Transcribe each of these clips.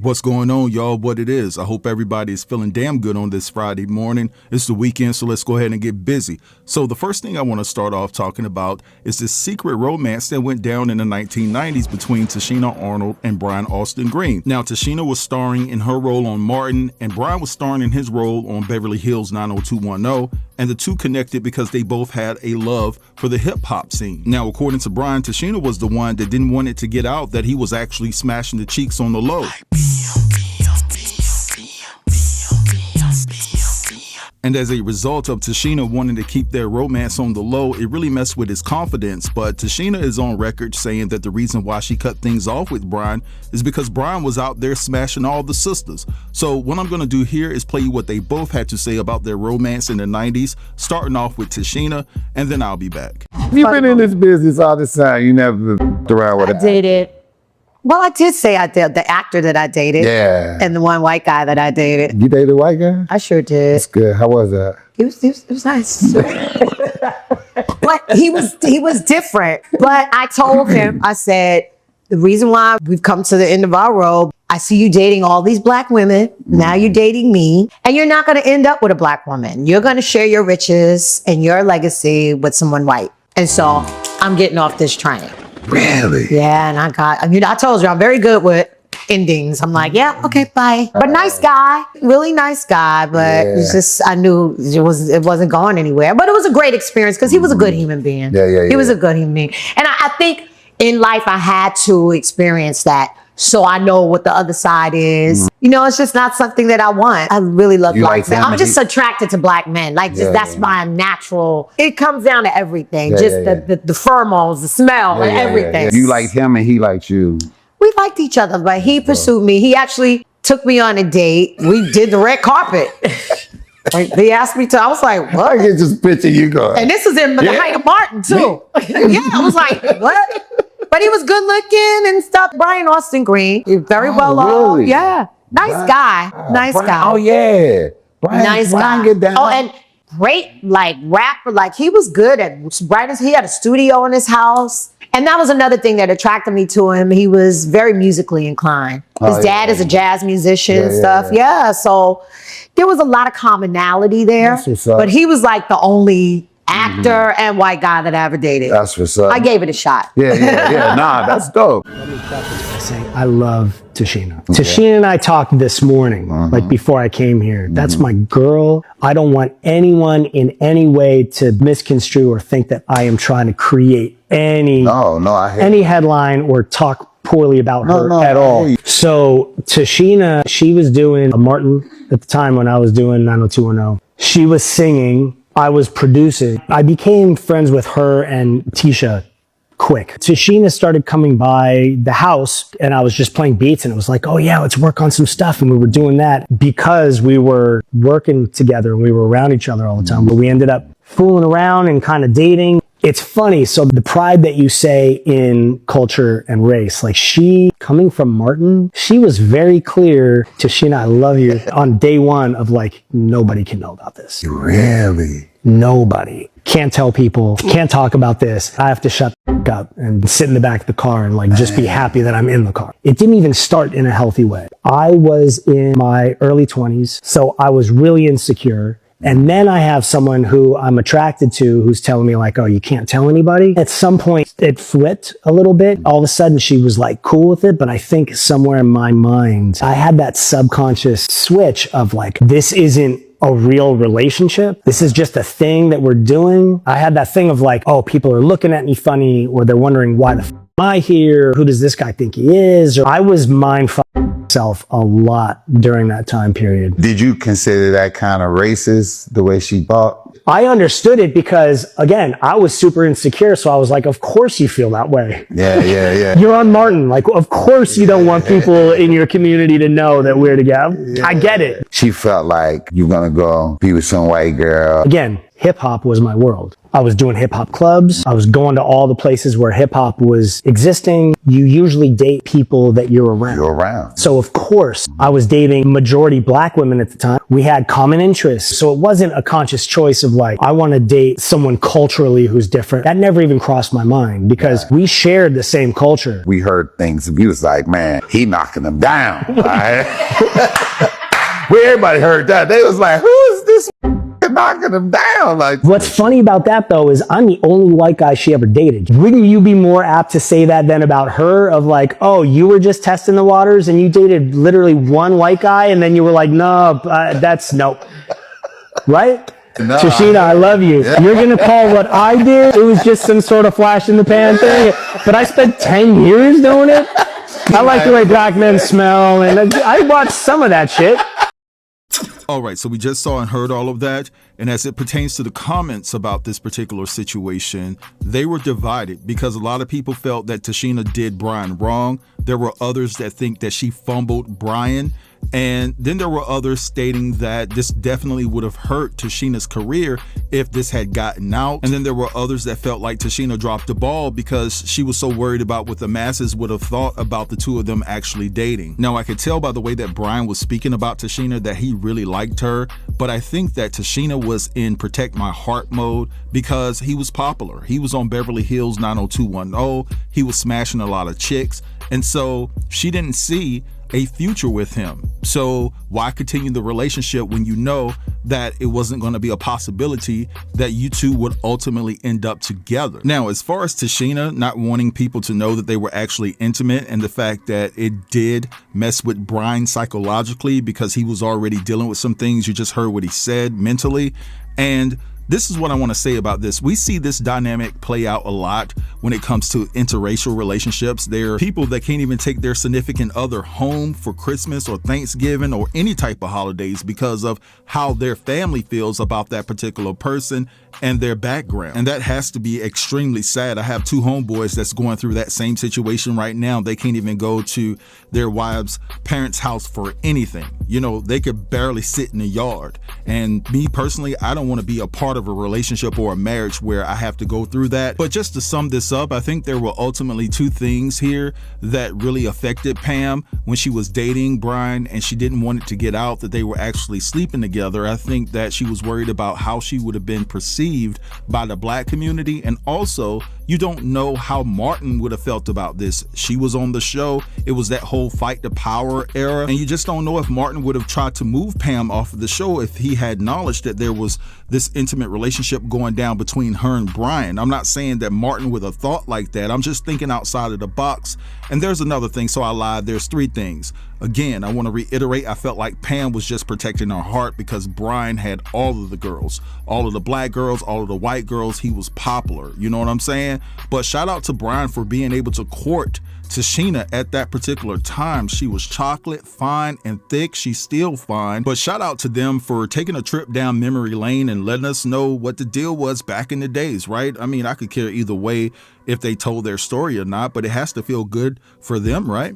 What's going on, y'all? What it is? I hope everybody is feeling damn good on this Friday morning. It's the weekend, so let's go ahead and get busy. So the first thing I want to start off talking about is this secret romance that went down in the 1990s between Tichina Arnold and Brian Austin Green. Now, Tichina was starring in her role on Martin, and Brian was starring in his role on Beverly Hills 90210, and the two connected because they both had a love for the hip-hop scene. Now, according to Brian, Tichina was the one that didn't want it to get out that he was actually smashing the cheeks on the low. And as a result of Tichina wanting to keep their romance on the low, it really messed with his confidence. But Tichina is on record saying that the reason why she cut things off with Brian is because Brian was out there smashing all the sisters. So what I'm going to do here is play you what they both had to say about their romance in the 90s, starting off with Tichina, and then I'll be back. You've been in this business all this time. You never around with it. I dated. Well, I did say I did. The actor that I dated. Yeah. And the one white guy that I dated. You dated a white guy? I sure did. That's good. How was that? It was nice. But he was different. But I told him, I said, the reason why we've come to the end of our road, I see you dating all these black women. Now you're dating me. And you're not going to end up with a black woman. You're going to share your riches and your legacy with someone white. And so I'm getting off this train. Really? Yeah, and I told you, I'm very good with endings. I'm like, yeah, okay, bye. But nice guy, really nice guy, but it's just, I knew it wasn't going anywhere. But it was a great experience because he was a good human being. He was a good human being. And I think in life I had to experience that so I know what the other side is. You know, it's just not something that I want. I really love black men. I'm just attracted to black men. Like, that's my natural. It comes down to everything. The pheromones, the smell, and everything. You liked him and he liked you. We liked each other, but he pursued me. He actually took me on a date. We did the red carpet. Like, he asked me to. I was like, what? I can just picture you going. And this is in the height of Martin, too. I was like, what? But he was good looking and stuff. Brian Austin Green, very well off. Really? Yeah. Nice guy. Nice guy. Oh, yeah. Nice guy. Get down. Oh, and great, like, rapper. Like, he was good at writing. He had a studio in his house. And that was another thing that attracted me to him. He was very musically inclined. His dad is a jazz musician and stuff. Yeah. So there was a lot of commonality there. But he was like the only actor and white guy that I ever dated. That's what's up. I gave it a shot. Yeah. Nah, that's dope. Let me preface by saying I love Tichina. Tichina and I talked this morning, like before I came here. That's my girl. I don't want anyone in any way to misconstrue or think that I am trying to create any headline or talk poorly about her at all. So Tichina, she was doing a Martin at the time when I was doing 90210. She was singing. I was producing. I became friends with her and Tisha quick. Tichina started coming by the house and I was just playing beats and it was like, oh yeah, let's work on some stuff. And we were doing that because we were working together and we were around each other all the time. But we ended up fooling around and kind of dating. It's funny. So the pride that you say in culture and race, like she coming from Martin, she was very clear, Tichina, I love you, on day one of like, nobody can know about this. Really? Nobody. Can't tell people, can't talk about this. I have to shut the f*** up and sit in the back of the car and like just be happy that I'm in the car. It didn't even start in a healthy way. I was in my early 20s, so I was really insecure. And then I have someone who I'm attracted to who's telling me like, oh, you can't tell anybody. At some point it flipped a little bit. All of a sudden she was like cool with it. But I think somewhere in my mind, I had that subconscious switch of like, this isn't a real relationship. This is just a thing that we're doing. I had that thing of like, oh, people are looking at me funny or they're wondering why the f am I here? Who does this guy think he is? Or I was myself a lot during that time period. Did you consider that kind of racist, the way she thought? I understood it because, again, I was super insecure. So I was like, of course you feel that way. Yeah. You're on Martin. Like, of course you don't want people in your community to know that we're together. I get it. She felt like you're going to go be with some white girl. Again, hip hop was my world. I was doing hip hop clubs. I was going to all the places where hip hop was existing. You usually date people that you're around. You're around. So of course, I was dating majority black women at the time. We had common interests. So it wasn't a conscious choice of like, I want to date someone culturally who's different. That never even crossed my mind because we shared the same culture. We heard things. We was like, man, he knocking them down. Right? Everybody heard that. They was like, who is this knocking them down? Like, what's funny about that though is I'm the only white guy she ever dated. Wouldn't you be more apt to say that than about her of like, oh, you were just testing the waters and you dated literally one white guy and then you were like, no, that's nope. Right? No, Tichina, I love you. Yeah. You're going to call what I did, it was just some sort of flash in the pan thing. But I spent 10 years doing it. I like the way black men smell and I watched some of that shit. All right, so we just saw and heard all of that. And as it pertains to the comments about this particular situation, they were divided because a lot of people felt that Tichina did Brian wrong. There were others that think that she fumbled Brian. And then there were others stating that this definitely would have hurt Tichina's career if this had gotten out. And then there were others that felt like Tichina dropped the ball because she was so worried about what the masses would have thought about the two of them actually dating. Now, I could tell by the way that Brian was speaking about Tichina that he really liked her, but I think that Tichina was in protect my heart mode because he was popular. He was on Beverly Hills 90210. He was smashing a lot of chicks. And so she didn't see a future with him. So why continue the relationship when you know that it wasn't going to be a possibility that you two would ultimately end up together? Now, as far as Tichina not wanting people to know that they were actually intimate and the fact that it did mess with Brian psychologically because he was already dealing with some things, you just heard what he said mentally. And this is what I want to say about this. We see this dynamic play out a lot when it comes to interracial relationships. There are people that can't even take their significant other home for Christmas or Thanksgiving or any type of holidays because of how their family feels about that particular person and their background. And that has to be extremely sad. I have two homeboys that's going through that same situation right now. They can't even go to their wives' parents' house for anything. You know, they could barely sit in the yard. And me personally, I don't want to be a part of a relationship or a marriage where I have to go through that. But just to sum this up, I think there were ultimately two things here that really affected Pam when she was dating Brian and she didn't want it to get out that they were actually sleeping together. I think that she was worried about how she would have been perceived by the black community. And also, you don't know how Martin would have felt about this. She was on the show. It was that whole fight the power era. And you just don't know if Martin would have tried to move Pam off of the show if he had knowledge that there was this intimate relationship going down between her and Brian. I'm not saying that Martin would have thought like that. I'm just thinking outside of the box. And there's another thing. So I lied. There's three things. Again, I want to reiterate, I felt like Pam was just protecting her heart because Brian had all of the girls, all of the black girls, all of the white girls. He was popular. You know what I'm saying? But shout out to Brian for being able to court Tichina at that particular time. She was chocolate, fine and thick. She's still fine. But shout out to them for taking a trip down memory lane and letting us know what the deal was back in the days, right? I mean, I could care either way if they told their story or not, but it has to feel good for them, right?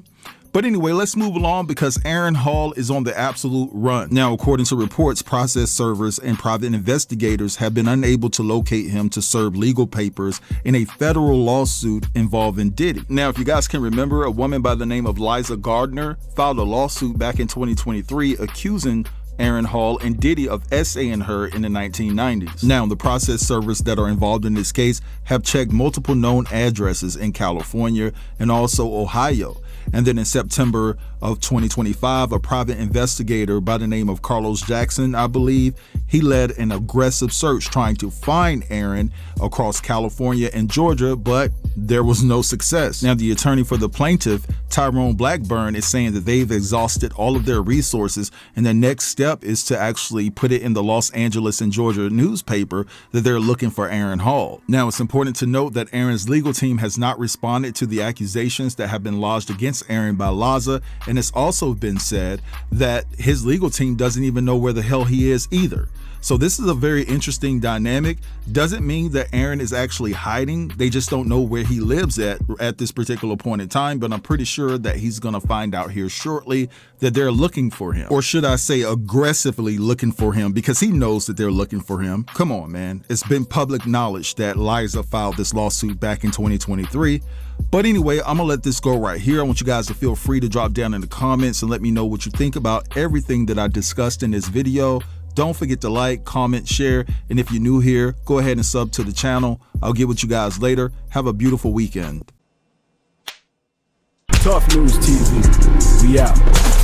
But anyway, let's move along because Aaron Hall is on the absolute run. Now, according to reports, process servers and private investigators have been unable to locate him to serve legal papers in a federal lawsuit involving Diddy. Now, if you guys can remember, a woman by the name of Liza Gardner filed a lawsuit back in 2023 accusing Aaron Hall and Diddy of essaying her in the 1990s. Now, the process servers that are involved in this case have checked multiple known addresses in California and also Ohio. And then in September of 2025, a private investigator by the name of Carlos Jackson, I believe, he led an aggressive search trying to find Aaron across California and Georgia, but there was no success. Now, the attorney for the plaintiff, Tyrone Blackburn, is saying that they've exhausted all of their resources, and the next step is to actually put it in the Los Angeles and Georgia newspaper that they're looking for Aaron Hall. Now, it's important to note that Aaron's legal team has not responded to the accusations that have been lodged against Aaron by Liza, and it's also been said that his legal team doesn't even know where the hell he is either. So this is a very interesting dynamic. Doesn't mean that Aaron is actually hiding. They just don't know where he lives at this particular point in time, but I'm pretty sure that he's gonna find out here shortly that they're looking for him. Or should I say aggressively looking for him, because he knows that they're looking for him. Come on, man. It's been public knowledge that Liza filed this lawsuit back in 2023. But anyway, I'm gonna let this go right here. I want you guys to feel free to drop down in the comments and let me know what you think about everything that I discussed in this video. Don't forget to like, comment, share, and if you're new here, go ahead and sub to the channel. I'll get with you guys later. Have a beautiful weekend. Tough News TV. We out.